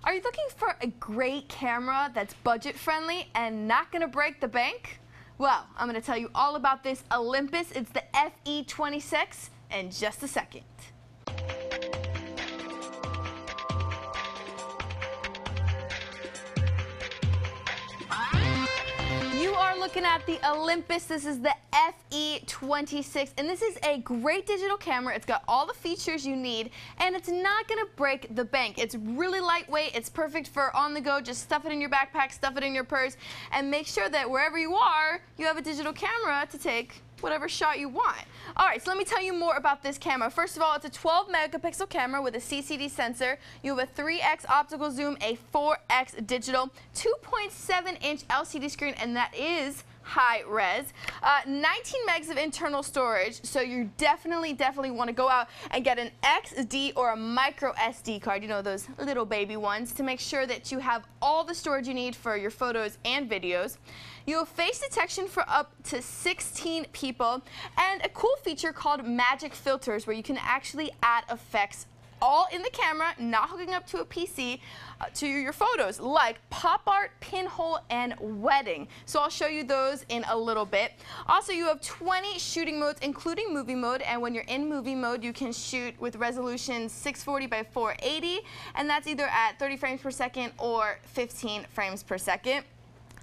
Are you looking for a great camera that's budget friendly and not going to break the bank? Well, I'm going to tell you all about this Olympus. It's the FE-26 in just a second. You are looking at the Olympus. This is the FE-26, and this is a great digital camera. It's got all the features you need, and it's not going to break the bank. It's really lightweight. It's perfect for on the go. Just stuff it in your backpack, stuff it in your purse, and make sure that wherever you are, you have a digital camera to take whatever shot you want. All right, so let me tell you more about this camera. First of all, it's a 12 megapixel camera with a CCD sensor. You have a 3x optical zoom, a 4x digital, 2.7-inch LCD screen, and that is high res. 19 megs of internal storage, so you definitely want to go out and get an XD or a micro SD card, you know, those little baby ones, to make sure that you have all the storage you need for your photos and videos. You have face detection for up to 16 people, and a cool feature called magic filters where you can actually add effects all in the camera, not hooking up to a PC, to your photos, like pop art, pinhole, and wedding. So I'll show you those in a little bit. Also, you have 20 shooting modes, including movie mode, and when you're in movie mode, you can shoot with resolution 640 by 480, and that's either at 30 frames per second or 15 frames per second.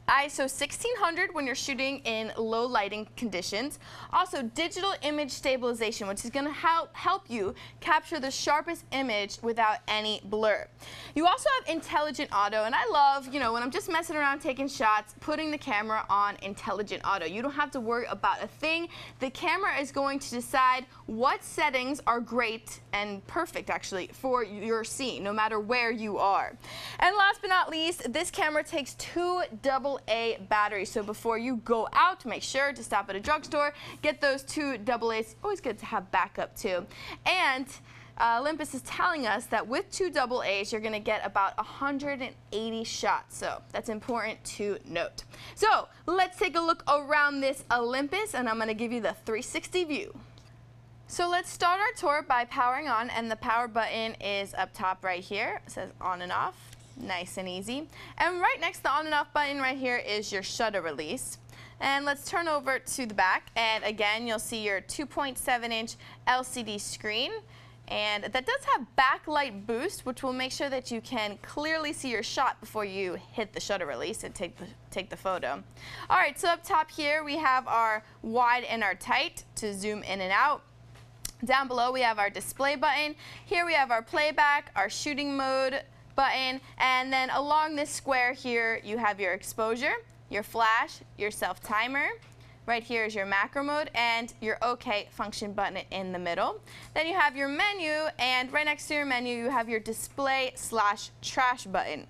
ISO 1600 when you're shooting in low lighting conditions. Also, digital image stabilization, which is going to help you capture the sharpest image without any blur. You also have intelligent auto, and I love, you know, when I'm just messing around taking shots, putting the camera on intelligent auto. You don't have to worry about a thing. The camera is going to decide what settings are great and perfect, actually, for your scene, no matter where you are. And last but not least, this camera takes 2 AA batteries. So before you go out, make sure to stop at a drugstore, get those 2 AA's. Always good to have backup too. And Olympus is telling us that with 2 AA's, you're going to get about 180 shots. So that's important to note. So let's take a look around this Olympus, and I'm going to give you the 360 view. So let's start our tour by powering on, and the power button is up top right here. It says on and off. Nice and easy. And right next to the on and off button right here is your shutter release. And let's turn over to the back, and again you'll see your 2.7-inch LCD screen, and that does have backlight boost, which will make sure that you can clearly see your shot before you hit the shutter release and take the photo. All right, so up top here we have our wide and our tight to zoom in and out. Down below we have our display button. Here we have our playback, our shooting mode button, and then along this square here you have your exposure, your flash, your self timer. Right here is your macro mode and your OK function button in the middle. Then you have your menu, and right next to your menu you have your display/trash button.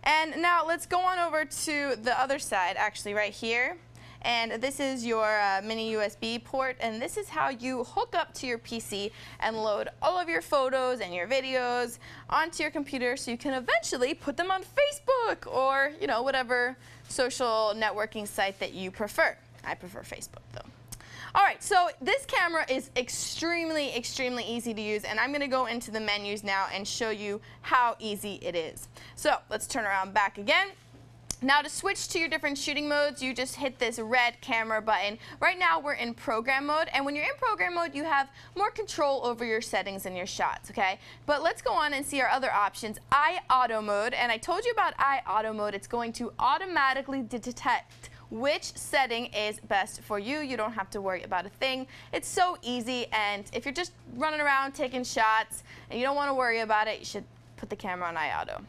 And now let's go on over to the other side, actually right here. And this is your mini USB port, and this is how you hook up to your PC and load all of your photos and your videos onto your computer so you can eventually put them on Facebook or, you know, whatever social networking site that you prefer. I prefer Facebook though. All right, so this camera is extremely easy to use, and I'm going to go into the menus now and show you how easy it is. So let's turn around back again. Now to switch to your different shooting modes, you just hit this red camera button. Right now we're in program mode, and when you're in program mode, you have more control over your settings and your shots, okay? But let's go on and see our other options. Auto mode, and I told you about auto mode. It's going to automatically detect which setting is best for you. You don't have to worry about a thing. It's so easy, and if you're just running around taking shots and you don't want to worry about it, you should put the camera on auto.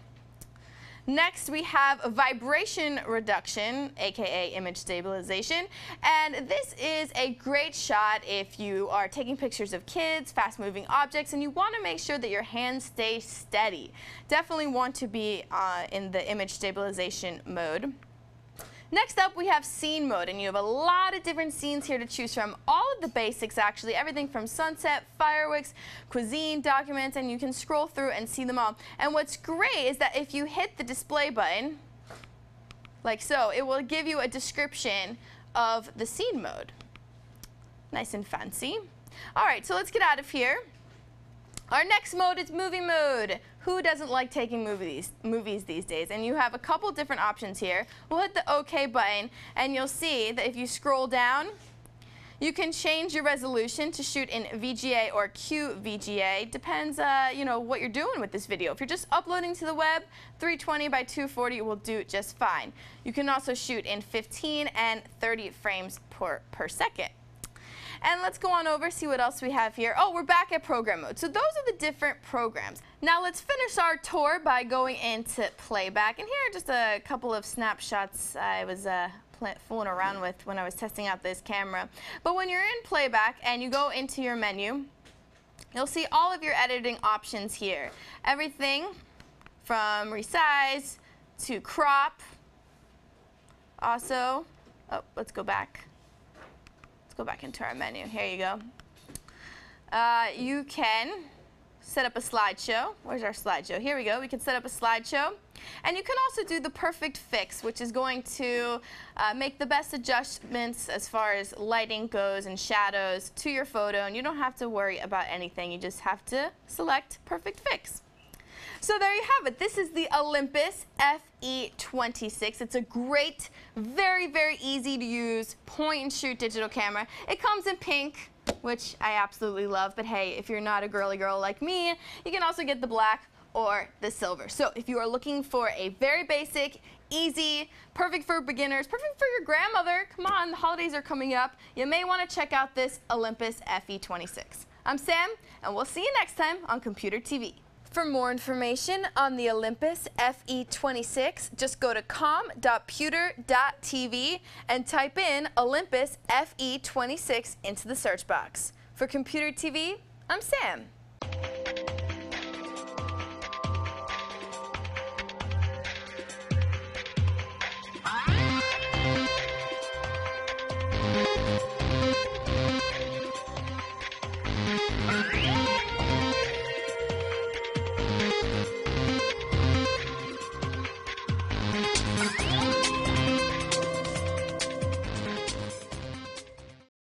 Next, we have vibration reduction, aka image stabilization, and this is a great shot if you are taking pictures of kids, fast-moving objects, and you want to make sure that your hands stay steady. Definitely want to be in the image stabilization mode. Next up, we have scene mode, and you have a lot of different scenes here to choose from. All of the basics, actually, everything from sunset, fireworks, cuisine, documents, and you can scroll through and see them all. And what's great is that if you hit the display button, like so, it will give you a description of the scene mode. Nice and fancy. All right, so let's get out of here. Our next mode is movie mode. Who doesn't like taking movies these days? And you have a couple different options here. We'll hit the OK button, and you'll see that if you scroll down, you can change your resolution to shoot in VGA or QVGA. Depends, what you're doing with this video. If you're just uploading to the web, 320 by 240 will do just fine. You can also shoot in 15 and 30 frames per second. And let's go on over, see what else we have here. Oh, we're back at program mode. So those are the different programs. Now let's finish our tour by going into playback. And here are just a couple of snapshots I was fooling around with when I was testing out this camera. But when you're in playback and you go into your menu, you'll see all of your editing options here. Everything from resize to crop. Also, let's go back. Go back into our menu. Here you go. You can set up a slideshow. Where's our slideshow? Here we go. We can set up a slideshow. And you can also do the perfect fix, which is going to make the best adjustments as far as lighting goes and shadows to your photo. And you don't have to worry about anything. You just have to select perfect fix. So there you have it. This is the Olympus FE-26. It's a great, very, very easy to use point-and-shoot digital camera. It comes in pink, which I absolutely love. But hey, if you're not a girly girl like me, you can also get the black or the silver. So if you are looking for a very basic, easy, perfect for beginners, perfect for your grandmother, come on, the holidays are coming up, you may want to check out this Olympus FE-26. I'm Sam, and we'll see you next time on Computer TV. For more information on the Olympus FE-26, just go to com.pewter.tv and type in Olympus FE-26 into the search box. For Computer TV, I'm Sam.